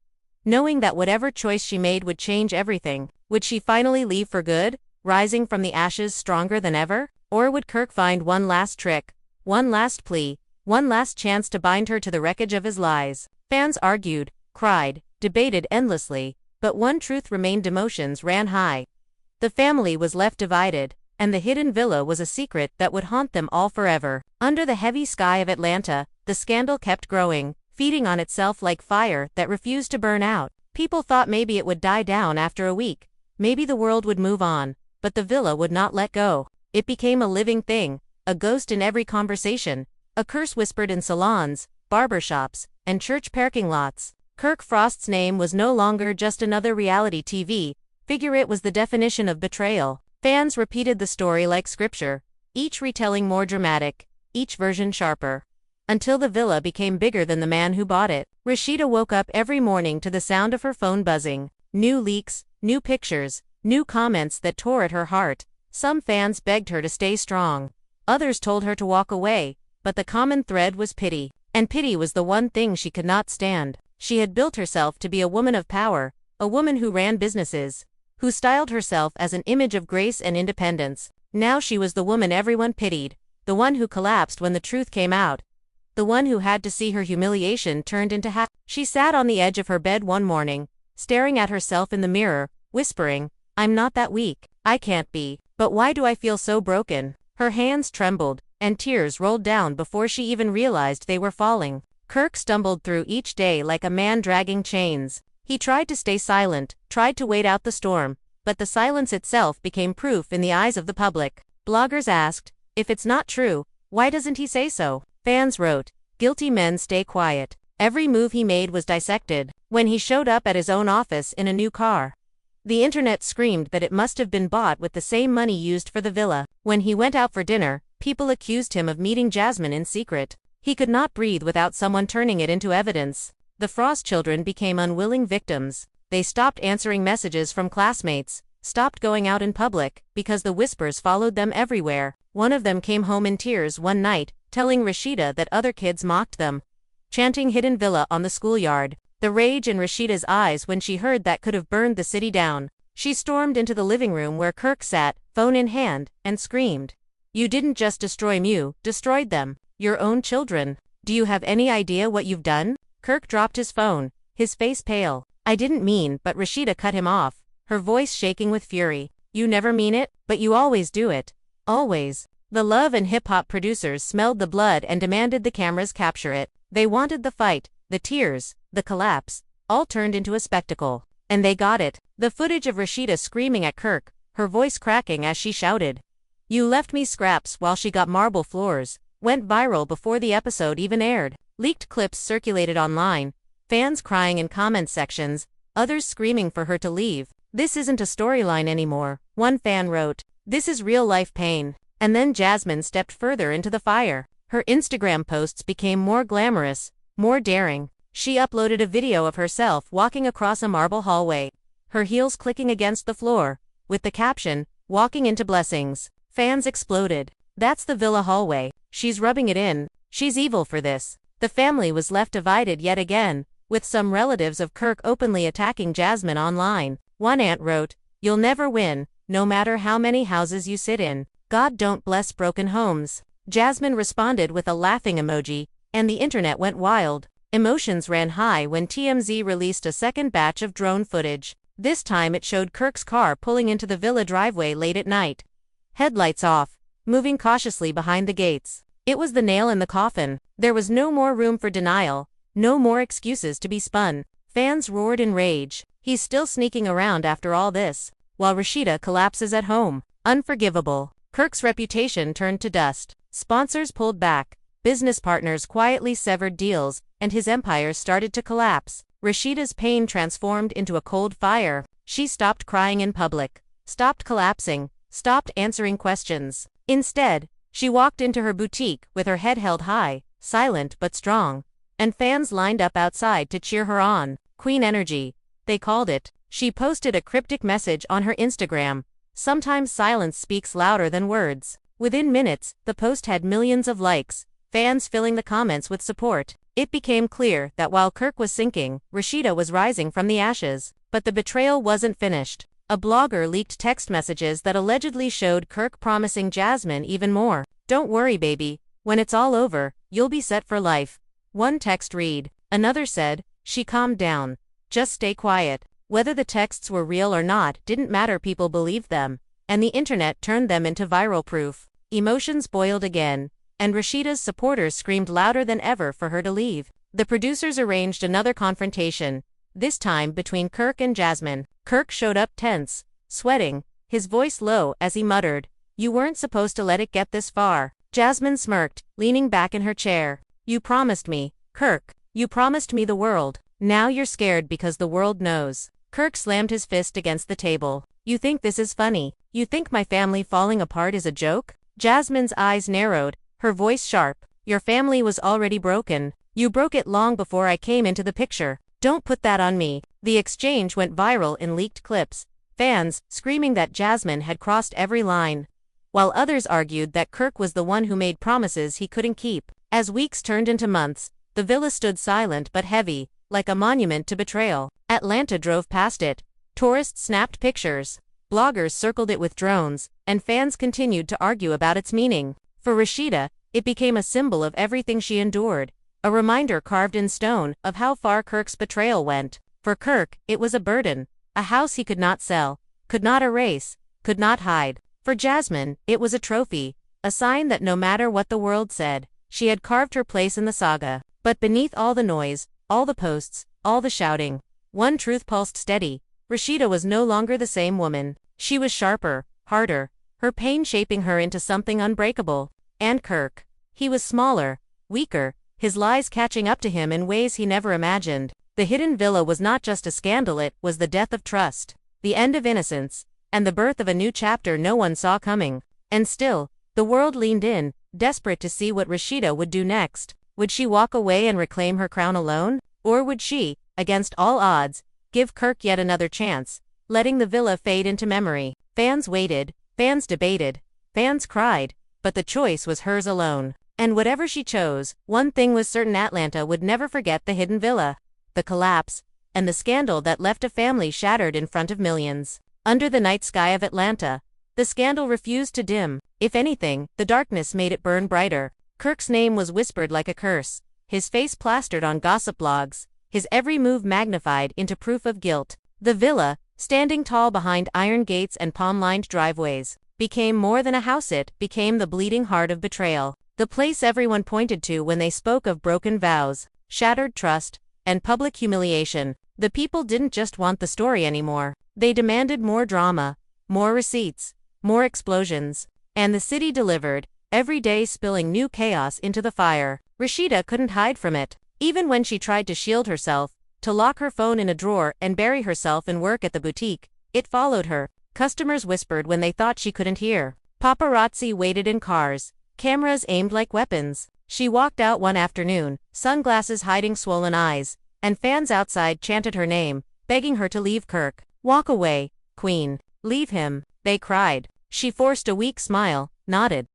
knowing that whatever choice she made would change everything. Would she finally leave for good, rising from the ashes stronger than ever? Or would Kirk find one last trick, one last plea, one last chance to bind her to the wreckage of his lies? Fans argued, cried, debated endlessly, but one truth remained: emotions ran high. The family was left divided, and the hidden villa was a secret that would haunt them all forever. Under the heavy sky of Atlanta, the scandal kept growing, feeding on itself like fire that refused to burn out. People thought maybe it would die down after a week, maybe the world would move on, but the villa would not let go. It became a living thing, a ghost in every conversation, a curse whispered in salons, barbershops, and church parking lots. Kirk Frost's name was no longer just another reality TV figure, it was the definition of betrayal. Fans repeated the story like scripture, each retelling more dramatic, each version sharper, until the villa became bigger than the man who bought it. Rasheeda woke up every morning to the sound of her phone buzzing. New leaks, new pictures, new comments that tore at her heart. Some fans begged her to stay strong. Others told her to walk away, but the common thread was pity. And pity was the one thing she could not stand. She had built herself to be a woman of power, a woman who ran businesses, who styled herself as an image of grace and independence. Now she was the woman everyone pitied, the one who collapsed when the truth came out, the one who had to see her humiliation turned into She sat on the edge of her bed one morning, staring at herself in the mirror, whispering, "I'm not that weak. I can't be. But why do I feel so broken?" Her hands trembled, and tears rolled down before she even realized they were falling. Kirk stumbled through each day like a man dragging chains. He tried to stay silent, tried to wait out the storm, but the silence itself became proof in the eyes of the public. Bloggers asked, if it's not true, why doesn't he say so? Fans wrote, guilty men stay quiet. Every move he made was dissected. When he showed up at his own office in a new car, the internet screamed that it must have been bought with the same money used for the villa. When he went out for dinner, people accused him of meeting Jasmine in secret. He could not breathe without someone turning it into evidence. The Frost children became unwilling victims. They stopped answering messages from classmates, stopped going out in public, because the whispers followed them everywhere. One of them came home in tears one night, telling Rasheeda that other kids mocked them, chanting Hidden Villa on the schoolyard. The rage in Rasheeda's eyes when she heard that could have burned the city down. She stormed into the living room where Kirk sat, phone in hand, and screamed. "You didn't just destroy Mew, destroyed them. Your own children. Do you have any idea what you've done?" Kirk dropped his phone, his face pale. "I didn't mean," but Rasheeda cut him off, her voice shaking with fury. "You never mean it, but you always do it. Always." The Love and Hip Hop producers smelled the blood and demanded the cameras capture it. They wanted the fight, the tears, the collapse, all turned into a spectacle. And they got it. The footage of Rasheeda screaming at Kirk, her voice cracking as she shouted, "You left me scraps while she got marble floors," went viral before the episode even aired. Leaked clips circulated online, fans crying in comment sections, others screaming for her to leave. "This isn't a storyline anymore," one fan wrote. "This is real-life pain." And then Jasmine stepped further into the fire. Her Instagram posts became more glamorous, more daring. She uploaded a video of herself walking across a marble hallway, her heels clicking against the floor, with the caption, "Walking into blessings." Fans exploded. "That's the villa hallway. She's rubbing it in. She's evil for this." The family was left divided yet again, with some relatives of Kirk openly attacking Jasmine online. One aunt wrote, "You'll never win, no matter how many houses you sit in. God don't bless broken homes." Jasmine responded with a laughing emoji, and the internet went wild. Emotions ran high when TMZ released a second batch of drone footage. This time it showed Kirk's car pulling into the villa driveway late at night. Headlights off, moving cautiously behind the gates. It was the nail in the coffin. There was no more room for denial, no more excuses to be spun. Fans roared in rage. "He's still sneaking around after all this," while Rasheeda collapses at home. Unforgivable. Kirk's reputation turned to dust. Sponsors pulled back. Business partners quietly severed deals, and his empire started to collapse. Rasheeda's pain transformed into a cold fire. She stopped crying in public, stopped collapsing, stopped answering questions. Instead, she walked into her boutique with her head held high, silent but strong, and fans lined up outside to cheer her on. Queen energy, they called it. She posted a cryptic message on her Instagram. "Sometimes silence speaks louder than words." Within minutes, the post had millions of likes, fans filling the comments with support. It became clear that while Kirk was sinking, Rasheeda was rising from the ashes. But the betrayal wasn't finished. A blogger leaked text messages that allegedly showed Kirk promising Jasmine even more. "Don't worry, baby. When it's all over, you'll be set for life." One text read. Another said, "She calmed down. Just stay quiet." Whether the texts were real or not didn't matter, people believed them, and the internet turned them into viral proof. Emotions boiled again, and Rasheeda's supporters screamed louder than ever for her to leave. The producers arranged another confrontation, this time between Kirk and Jasmine. Kirk showed up tense, sweating, his voice low as he muttered, "You weren't supposed to let it get this far." Jasmine smirked, leaning back in her chair. "You promised me, Kirk. You promised me the world. Now you're scared because the world knows." Kirk slammed his fist against the table. "You think this is funny? You think my family falling apart is a joke?" Jasmine's eyes narrowed, her voice sharp. "Your family was already broken. You broke it long before I came into the picture. Don't put that on me." The exchange went viral in leaked clips, fans screaming that Jasmine had crossed every line, while others argued that Kirk was the one who made promises he couldn't keep. As weeks turned into months, the villa stood silent but heavy, like a monument to betrayal. Atlanta drove past it. Tourists snapped pictures. Bloggers circled it with drones, and fans continued to argue about its meaning. For Rasheeda, it became a symbol of everything she endured, a reminder carved in stone of how far Kirk's betrayal went. For Kirk, it was a burden, a house he could not sell, could not erase, could not hide. For Jasmine, it was a trophy, a sign that no matter what the world said, she had carved her place in the saga. But beneath all the noise, all the posts, all the shouting, one truth pulsed steady. Rasheeda was no longer the same woman. She was sharper, harder, her pain shaping her into something unbreakable. And Kirk. He was smaller, weaker, his lies catching up to him in ways he never imagined. The Hidden Villa was not just a scandal, it was the death of trust, the end of innocence, and the birth of a new chapter no one saw coming. And still, the world leaned in, desperate to see what Rasheeda would do next. Would she walk away and reclaim her crown alone? Or would she, against all odds, give Kirk yet another chance, letting the villa fade into memory? Fans waited, fans debated, fans cried, but the choice was hers alone. And whatever she chose, one thing was certain: Atlanta would never forget the hidden villa, the collapse, and the scandal that left a family shattered in front of millions. Under the night sky of Atlanta, the scandal refused to dim. If anything, the darkness made it burn brighter. Kirk's name was whispered like a curse, his face plastered on gossip blogs, his every move magnified into proof of guilt. The villa, standing tall behind iron gates and palm-lined driveways, became more than a house. It became the bleeding heart of betrayal. The place everyone pointed to when they spoke of broken vows, shattered trust, and public humiliation. The people didn't just want the story anymore. They demanded more drama, more receipts, more explosions. And the city delivered, every day spilling new chaos into the fire. Rasheeda couldn't hide from it. Even when she tried to shield herself, to lock her phone in a drawer and bury herself in work at the boutique, it followed her. Customers whispered when they thought she couldn't hear. Paparazzi waited in cars, cameras aimed like weapons. She walked out one afternoon, sunglasses hiding swollen eyes, and fans outside chanted her name, begging her to leave Kirk. "Walk away, Queen. Leave him," they cried. She forced a weak smile, nodded.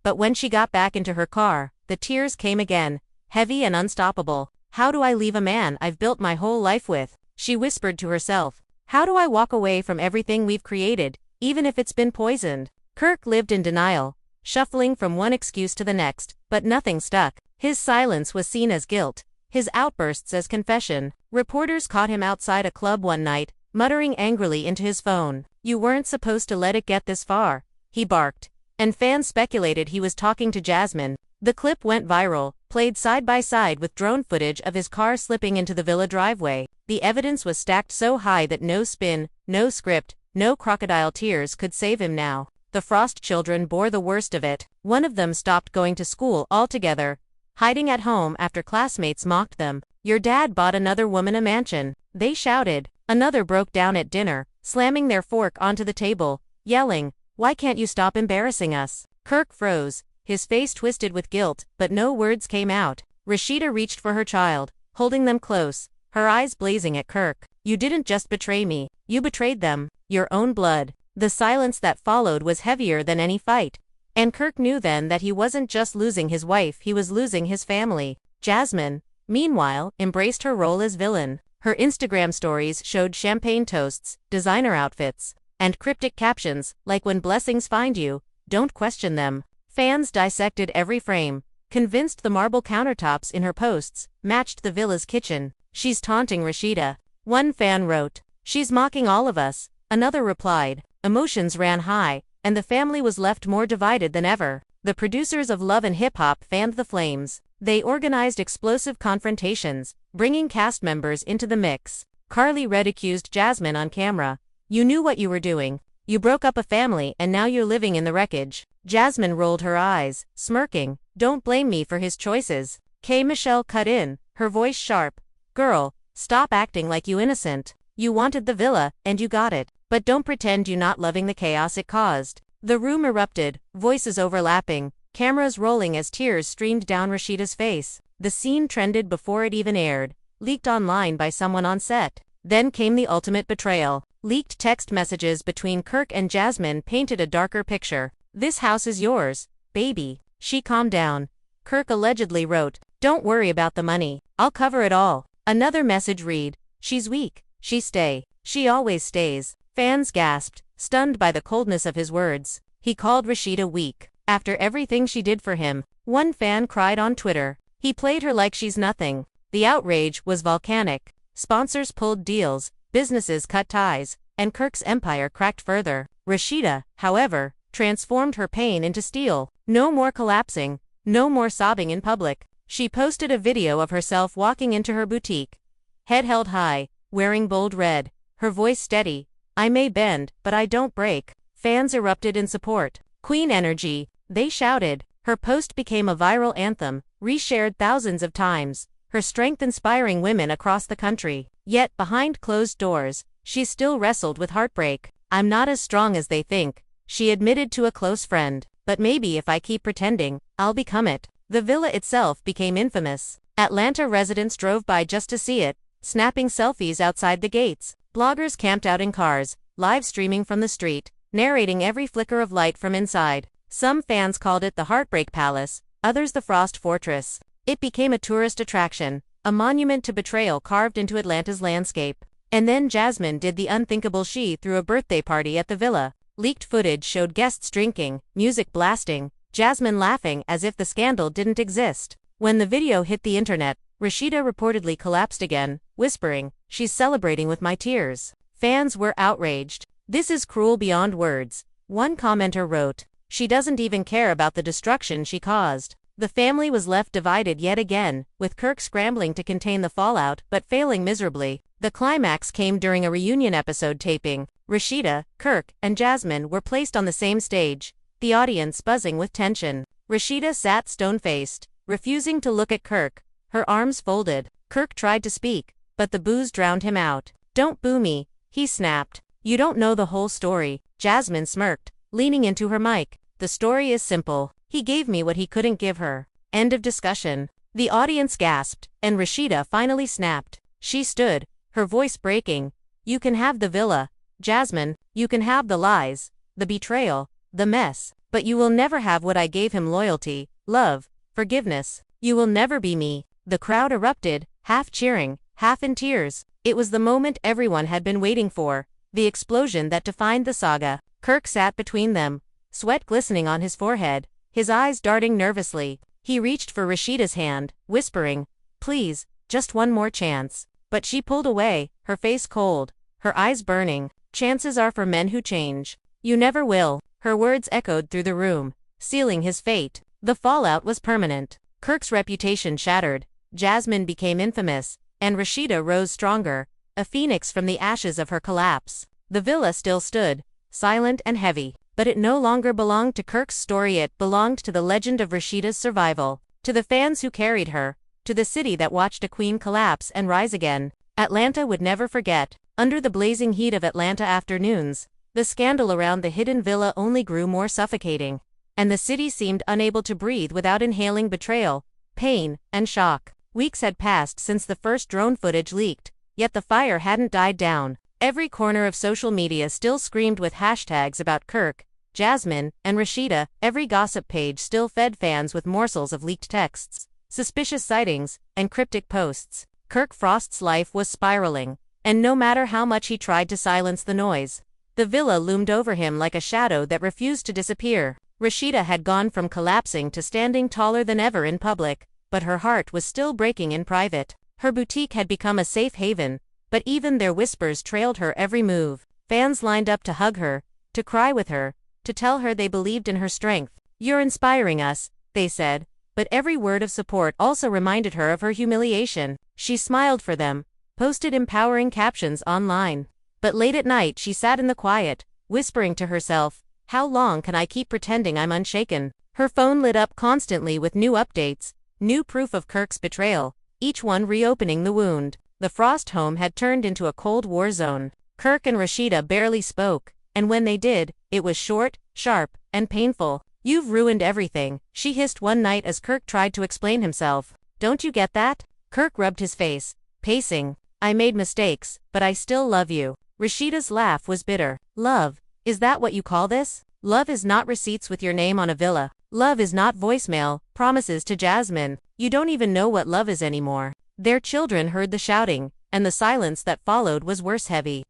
But when she got back into her car, the tears came again, heavy and unstoppable. "How do I leave a man I've built my whole life with?" she whispered to herself. "How do I walk away from everything we've created, even if it's been poisoned?" Kirk lived in denial, shuffling from one excuse to the next, but nothing stuck. His silence was seen as guilt, his outbursts as confession. Reporters caught him outside a club one night, muttering angrily into his phone. "You weren't supposed to let it get this far," he barked. And fans speculated he was talking to Jasmine. The clip went viral, played side by side with drone footage of his car slipping into the villa driveway. The evidence was stacked so high that no spin, no script, no crocodile tears could save him now. The Frost children bore the worst of it. One of them stopped going to school altogether, hiding at home after classmates mocked them. "Your dad bought another woman a mansion," they shouted. Another broke down at dinner, slamming their fork onto the table, yelling, "Why can't you stop embarrassing us?" Kirk froze, his face twisted with guilt, but no words came out. Rasheeda reached for her child, holding them close, her eyes blazing at Kirk. "You didn't just betray me, you betrayed them, your own blood." The silence that followed was heavier than any fight. And Kirk knew then that he wasn't just losing his wife, he was losing his family. Jasmine, meanwhile, embraced her role as villain. Her Instagram stories showed champagne toasts, designer outfits, and cryptic captions, like "When blessings find you, don't question them." Fans dissected every frame, convinced the marble countertops in her posts matched the villa's kitchen. "She's taunting Rasheeda," one fan wrote. "She's mocking all of us," another replied. Emotions ran high, and the family was left more divided than ever. The producers of Love and Hip Hop fanned the flames. They organized explosive confrontations, bringing cast members into the mix. Carly Red accused Jasmine on camera. "You knew what you were doing. You broke up a family and now you're living in the wreckage." Jasmine rolled her eyes, smirking. "Don't blame me for his choices." K. Michelle cut in, her voice sharp. "Girl, stop acting like you innocent. You wanted the villa, and you got it. But don't pretend you're not loving the chaos it caused." The room erupted, voices overlapping, cameras rolling as tears streamed down Rasheeda's face. The scene trended before it even aired, leaked online by someone on set. Then came the ultimate betrayal. Leaked text messages between Kirk and Jasmine painted a darker picture. "This house is yours, baby." She calmed down. Kirk allegedly wrote, "Don't worry about the money. I'll cover it all." Another message read, "She's weak. She always stays." Fans gasped, stunned by the coldness of his words. He called Rasheeda weak. After everything she did for him, one fan cried on Twitter. He played her like she's nothing. The outrage was volcanic. Sponsors pulled deals, businesses cut ties, and Kirk's empire cracked further. Rasheeda, however, transformed her pain into steel. No more collapsing, no more sobbing in public. She posted a video of herself walking into her boutique, head held high, wearing bold red, her voice steady. "I may bend, but I don't break." Fans erupted in support. "Queen energy," they shouted. Her post became a viral anthem, reshared thousands of times, her strength inspiring women across the country. Yet, behind closed doors, she still wrestled with heartbreak. "I'm not as strong as they think," she admitted to a close friend. "But maybe if I keep pretending, I'll become it." The villa itself became infamous. Atlanta residents drove by just to see it, snapping selfies outside the gates. Bloggers camped out in cars, live streaming from the street, narrating every flicker of light from inside. Some fans called it the Heartbreak Palace, others the Frost Fortress. It became a tourist attraction, a monument to betrayal carved into Atlanta's landscape. And then Jasmine did the unthinkable. She threw a birthday party at the villa. Leaked footage showed guests drinking, music blasting, Jasmine laughing as if the scandal didn't exist. When the video hit the internet, Rasheeda reportedly collapsed again, whispering, "She's celebrating with my tears." Fans were outraged. "This is cruel beyond words," one commenter wrote. "She doesn't even care about the destruction she caused." The family was left divided yet again, with Kirk scrambling to contain the fallout but failing miserably. The climax came during a reunion episode taping. Rasheeda, Kirk, and Jasmine were placed on the same stage, the audience buzzing with tension. Rasheeda sat stone-faced, refusing to look at Kirk, her arms folded. Kirk tried to speak, but the boos drowned him out. "Don't boo me," he snapped. "You don't know the whole story." Jasmine smirked, leaning into her mic. "The story is simple. He gave me what he couldn't give her." End of discussion. The audience gasped, and Rasheeda finally snapped. She stood, her voice breaking. "You can have the villa, Jasmine, you can have the lies, the betrayal, the mess, but you will never have what I gave him: loyalty, love, forgiveness. You will never be me." The crowd erupted, half cheering, half in tears. It was the moment everyone had been waiting for, the explosion that defined the saga. Kirk sat between them, sweat glistening on his forehead, his eyes darting nervously. He reached for Rasheeda's hand, whispering, "Please, just one more chance." But she pulled away, her face cold, her eyes burning. "Chances are for men who change. You never will." Her words echoed through the room, sealing his fate. The fallout was permanent. Kirk's reputation shattered, Jasmine became infamous, and Rasheeda rose stronger, a phoenix from the ashes of her collapse. The villa still stood, silent and heavy. But it no longer belonged to Kirk's story. It belonged to the legend of Rasheeda's survival, to the fans who carried her, to the city that watched a queen collapse and rise again. Atlanta would never forget. Under the blazing heat of Atlanta afternoons, the scandal around the hidden villa only grew more suffocating, and the city seemed unable to breathe without inhaling betrayal, pain, and shock. Weeks had passed since the first drone footage leaked, yet the fire hadn't died down. Every corner of social media still screamed with hashtags about Kirk, Jasmine, and Rasheeda. Every gossip page still fed fans with morsels of leaked texts, suspicious sightings, and cryptic posts. Kirk Frost's life was spiraling, and no matter how much he tried to silence the noise, the villa loomed over him like a shadow that refused to disappear. Rasheeda had gone from collapsing to standing taller than ever in public, but her heart was still breaking in private. Her boutique had become a safe haven, but even their whispers trailed her every move. Fans lined up to hug her, to cry with her, to tell her they believed in her strength. "You're inspiring us," they said, but every word of support also reminded her of her humiliation. She smiled for them, posted empowering captions online. But late at night she sat in the quiet, whispering to herself, "How long can I keep pretending I'm unshaken?" Her phone lit up constantly with new updates, new proof of Kirk's betrayal, each one reopening the wound. The Frost home had turned into a Cold War zone. Kirk and Rasheeda barely spoke, and when they did, it was short, sharp, and painful. "You've ruined everything," she hissed one night as Kirk tried to explain himself. "Don't you get that?" Kirk rubbed his face, pacing. "I made mistakes, but I still love you." Rasheeda's laugh was bitter. "Love? Is that what you call this? Love is not receipts with your name on a villa. Love is not voicemail promises to Jasmine. You don't even know what love is anymore." Their children heard the shouting, and the silence that followed was worse, heavy,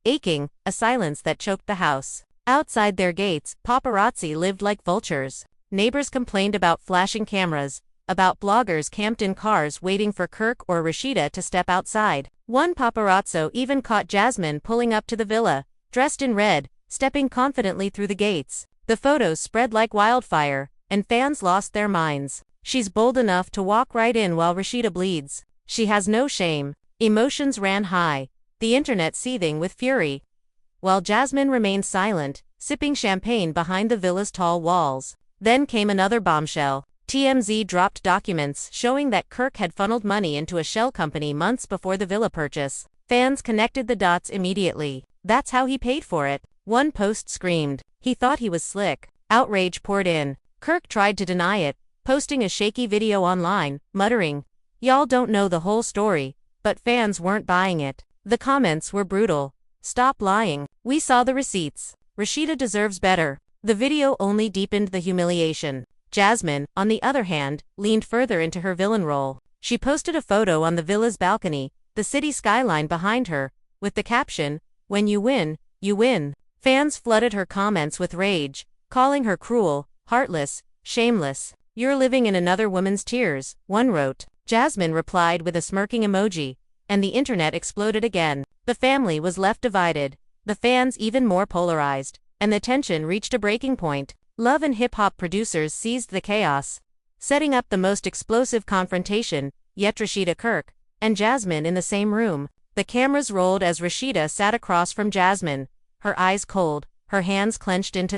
aching, a silence that choked the house. Outside their gates, paparazzi lived like vultures. Neighbors complained about flashing cameras, about bloggers camped in cars waiting for Kirk or Rasheeda to step outside. One paparazzo even caught Jasmine pulling up to the villa, dressed in red, stepping confidently through the gates. The photos spread like wildfire, and fans lost their minds. "She's bold enough to walk right in while Rasheeda bleeds. She has no shame." Emotions ran high, the internet seething with fury, while Jasmine remained silent, sipping champagne behind the villa's tall walls. Then came another bombshell. TMZ dropped documents showing that Kirk had funneled money into a shell company months before the villa purchase. Fans connected the dots immediately. "That's how he paid for it," one post screamed. "He thought he was slick." Outrage poured in. Kirk tried to deny it, posting a shaky video online, muttering, Y'all don't know the whole story, but fans weren't buying it. The comments were brutal. Stop lying. We saw the receipts. Rasheeda deserves better. The video only deepened the humiliation. Jasmine, on the other hand, leaned further into her villain role. She posted a photo on the villa's balcony, the city skyline behind her, with the caption, "When you win, you win." Fans flooded her comments with rage, calling her cruel, heartless, shameless. "You're living in another woman's tears," one wrote. Jasmine replied with a smirking emoji, and the internet exploded again. The family was left divided, the fans even more polarized, and the tension reached a breaking point. Love and hip-hop producers seized the chaos, setting up the most explosive confrontation yet. Rasheeda, Kirk, and Jasmine in the same room. The cameras rolled as Rasheeda sat across from Jasmine, her eyes cold, her hands clenched into